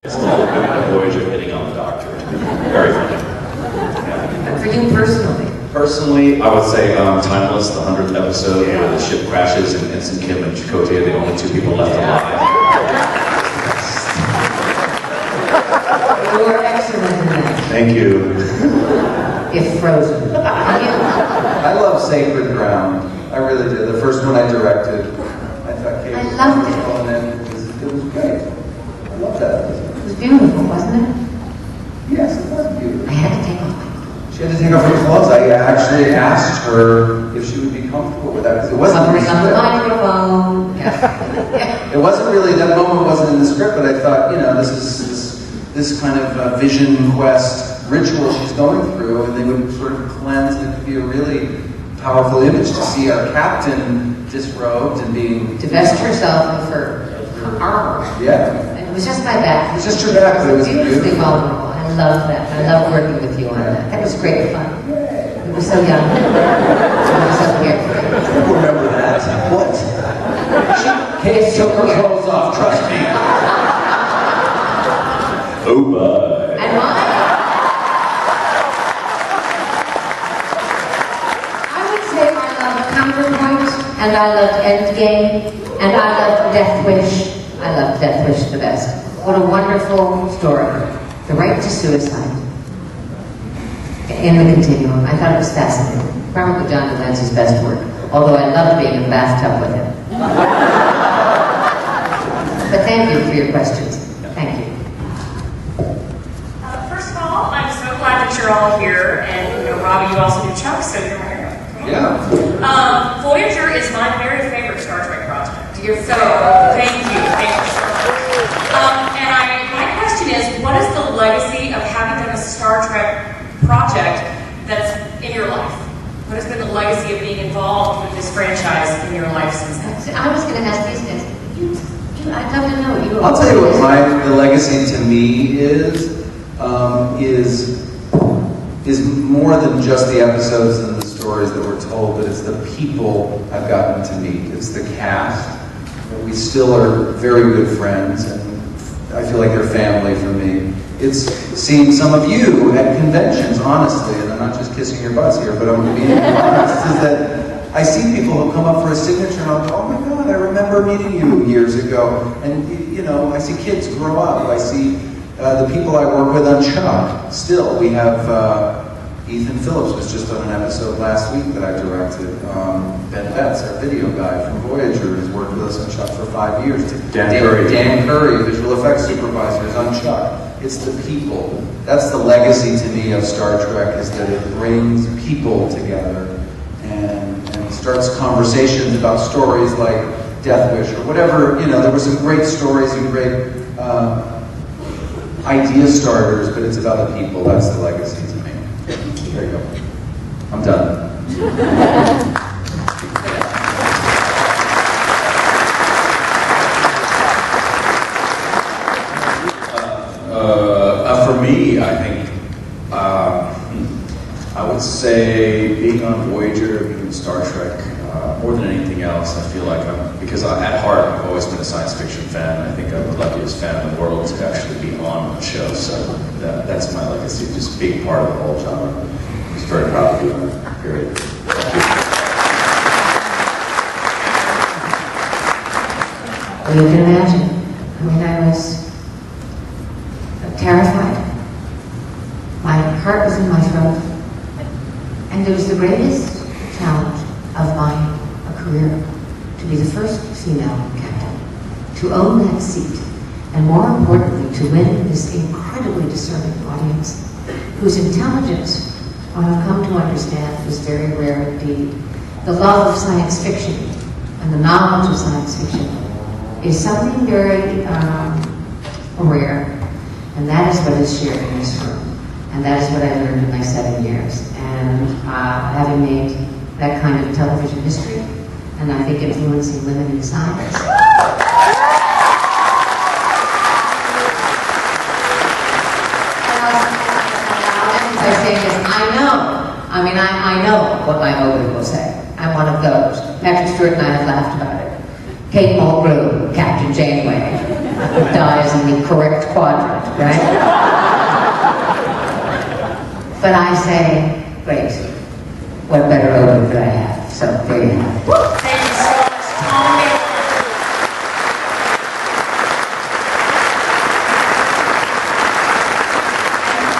Voyager hitting on the Doctor. Very funny. But for you personally? Personally, I would say Timeless, the 100th episode, where the ship crashes and Ensign Kim and Chakotay are the only two people left alive. You were excellent in that. Thank you. If frozen. I love Sacred Ground. I really did. The first one I directed. I thought Kate was loved it. wonderful, and it was great. I love that. It was beautiful, wasn't it? Yes, it was beautiful. I had to take off my clothes. She had to take off her clothes. I actually asked her if she would be comfortable with that because it wasn't in the Covering up the script. microphone. Yeah. It wasn't really, that moment wasn't in the script, but I thought, this kind of vision quest ritual she's going through, and they would sort of cleanse, and it could be a really powerful image to see our captain disrobed and being... Divest herself of her armor. Yeah. And it was just my back. It was just her back, but it was beautifully beautiful. vulnerable. I love that. I love working with you on that. That was great fun. We were so young. We were so carefree. I don't remember that. What? Kate took her clothes off, trust me. Oh, bye. And I would say I love Counterpoint, and I loved Endgame, and I loved Death Wish. I loved Death Wish the best. What a wonderful story. The right to suicide in the continuum. I thought it was fascinating. Probably John Delancey's best work, although I loved being in the bathtub with him. But thank you for your questions. Thank you. First of all, I'm so glad that you're all here, and Robbie, you also do Chuck, so you're my hero. Yeah. Voyager is my very favorite Star Trek project. So, thank you so much. And my question is, what is the legacy of having done a Star Trek project that's in your life? What has been the legacy of being involved with this franchise in your life since then? I was going to ask these guys. I'd love to know. I'll tell you what the legacy to me is more than just the episodes and the stories that were told, but it's the people I've gotten to meet. It's the cast. We still are very good friends, and I feel like they're family for me. It's seeing some of you at conventions, honestly, and I'm not just kissing your butts here, but I'm being honest, is that I see people who come up for a signature and I'll go, oh my God, I remember meeting you years ago. And, I see kids grow up. I see the people I work with on Chuck. Still, we have Ethan Phillips was just on an episode last week that I directed. Ben Betts, our video guy from Voyager, has worked with us on Chuck for 5 years. Dan Curry, visual effects supervisor, is on Chuck. It's the people. That's the legacy to me of Star Trek, is that it brings people together and starts conversations about stories like Death Wish or whatever. There were some great stories and great idea starters, but it's about the people. That's the legacy to me. There you go. I'm done. For me, I think I would say being on Voyager, being in Star Trek, more than anything else, I feel like because at heart I've always been a science fiction fan. I think I'm the luckiest fan in the world to actually be on the show. So that's my legacy, just being part of the whole genre. I'm just very proud to be on it. Period. Well, you can imagine. I was terrified. My heart was in my throat. And it was the greatest challenge of my career to be the first female captain, to own that seat, and more importantly, to win this incredibly discerning audience, whose intelligence, what I've come to understand, is very rare indeed. The love of science fiction and the knowledge of science fiction is something very rare, and that is what is shared in this room. And that is what I learned in my 7 years. And having made that kind of television history, and I think influencing women in science. I say this, I know what my Mulgrew will say. I'm one of those. Patrick Stewart and I have laughed about it. Kate Mulgrew, Captain Janeway. dies in the correct quadrant, right? But I say, great. What better odor could I have? So there you have it. Thank you so much, Tom.